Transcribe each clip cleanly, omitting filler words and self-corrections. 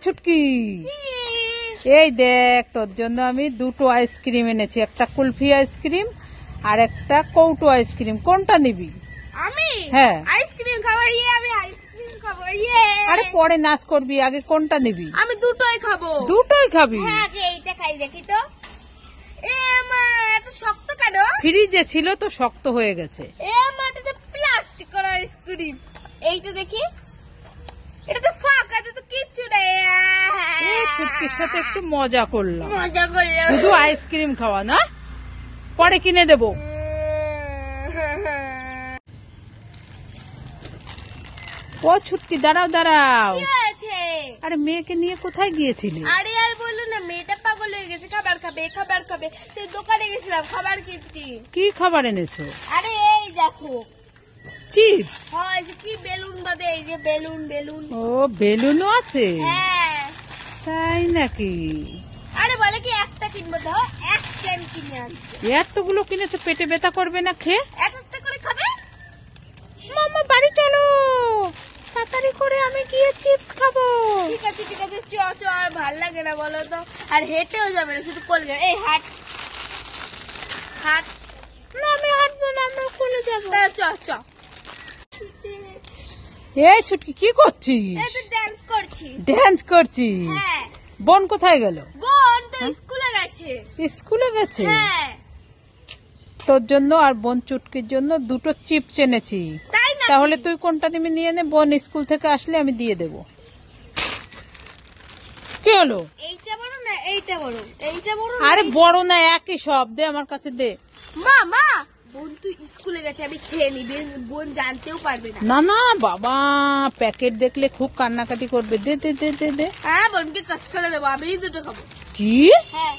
ছুটকি, এই দেখ তোর জন্য আমি দুটো আইসক্রিম এনেছি, একটা কুলফি আইসক্রিম আর একটা কৌটো আইসক্রিম। কোনটা নিবি? আমি হ্যাঁ আইসক্রিম খাবো। আমি আইসক্রিম খাবো। আরে পরে নাচ করবি, আগে কোনটা নিবি? আমি দুটোই খাবো। দুটোই খাবি? হ্যাঁ, আগে এইটা খাই দেখি তো। মা এত শক্ত কেন? ফ্রিজে ছিল তো শক্ত হয়ে গেছে। মা এটা তো প্লাস্টিকের আইসক্রিম। এইটা দেখি, এটা তো ফাঁকা, এটা তো কিচ্ছু নেই। ছুটকির সাথে একটু মজা করলাম। শুধু আইসক্রিম খাওয়া না, পরে কিনে দেবো। ও ছুটকি, দাঁড়াও দাঁড়াও। আরে মেয়েকে নিয়ে কোথায় গিয়েছিলে? আরে আর বললো না, মেয়েটা পাগল হয়ে গেছে, খাবার খাবে খাবার খাবে। সেই দোকানে গেছিলাম খাবার কিনতে। কি খাবার এনেছো? আরে এই দেখো চিপস। হয় কি বেলুন বাদে, এই যে বেলুন বেলুন। ও বেলুনও আছে? হ্যাঁ। তাই নাকি? আরে বলে কি একটা কিনবো, ধর এক ক্যান কিনে আনছি। এতগুলো কিনেছো, পেটে ব্যথা করবে না খেয়ে? একটা করে খাবে। মামা বাড়ি চলো তাড়াতাড়ি করে, আমি গিয়ে চিপস খাবো। ঠিক আছে ঠিক আছে, চ চ। আর ভাল লাগে না বলো তো, আর হেঁটেও যাবে না, শুধু কোলে যাবে। এই হাট হাট। না আমি হাঁটবো না, আমরা কোলে যাবো। চ চ। এই ছুটকি কি করছিস? এই তো ডান্স করছি। ড্যান্স করছিস? হ্যাঁ। বোন কোথায় গেল? বোন তো স্কুলে গেছে। স্কুলে গেছে? হ্যাঁ। তোর জন্য আর বোন চুটকির জন্য দুটো চিপস এনেছি। তাই না? তাহলে তুই কোনটা দিবি নিয়ে নে, বোন স্কুল থেকে আসলে আমি দিয়ে দেবো। কি হলো? এইটা বড় না এইটা বড়? এইটা বড়। আরে বড় না, একই সব। দে আমার কাছে দে। মা মা, বোন তো স্কুলে গেছে, আমি খেয়ে নিবি, বোন জানতেও পারবে না। না না বাবা, প্যাকেট দেখলে খুব কান্নাকাটি করবে। দে দে দে দে দে। হ্যাঁ, বোনকে কাজ করে দেবো, আমি দুটো খাবো। কি হ্যাঁ।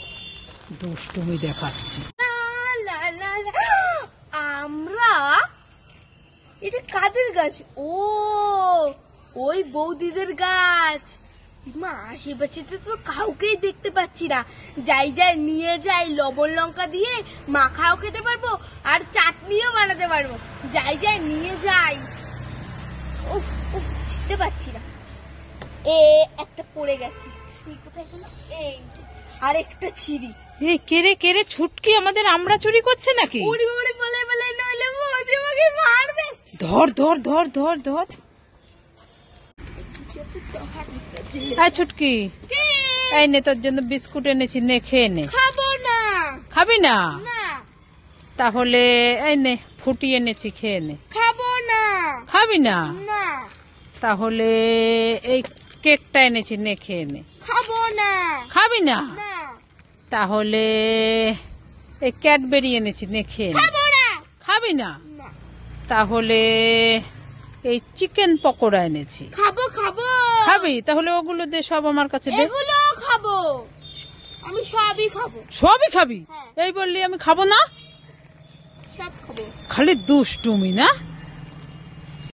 দুষ্টুমি দেখাচ্ছি? আমরা এটা কাদের গাছ? ও ওই বৌদিদের গাছ। মা আশেপাশে তো কাউকেই দেখতে পাচ্ছি না। যাই যাই নিয়ে যাই, লবণ লঙ্কা দিয়ে মাখাও খেতে পারবো আর চাটনিও বানাতে পারবো। যাই যাই নিয়ে যাই। উফ উফ, ছিঁড়তে পারছি না। একটা পড়ে গেছে, কোথায় গেল? এই আর একটা ছিঁড়ি। এই কেরে কেরে ছুটকি আমাদের আমরা চুরি করছে নাকি? উড়ি উড়ি বলে বলে, নইলে বৌদি আমাকে মারবে। ধর ধর ধর ধর ধর। আয় ছুটকি, এই নে তোর জন্য বিস্কুট এনেছি, নে খেয়ে নে। খাবো না। খাবি না? না তাহলে এই নে ফুটি এনেছি, খেয়ে নে। খাবো না। খাবি না? না তাহলে এই কেকটা এনেছি, নে খেয়ে নে। খাবো না। খাবি না? না তাহলে এই ক্যাডবেরি এনেছি, নে খেয়ে নে। খাবো না। খাবি না? না তাহলে এই চিকেন পকোড়া এনেছি। খাবো খাবো। খাবি? তাহলে ওগুলো দে, সব আমার কাছে দে। এগুলো খাবো, আমি সবই খাবো। সবই খাবি? হ্যাঁ। এই বললি আমি খাবো না? সব খাবো। খালি দুষ্টুমি না?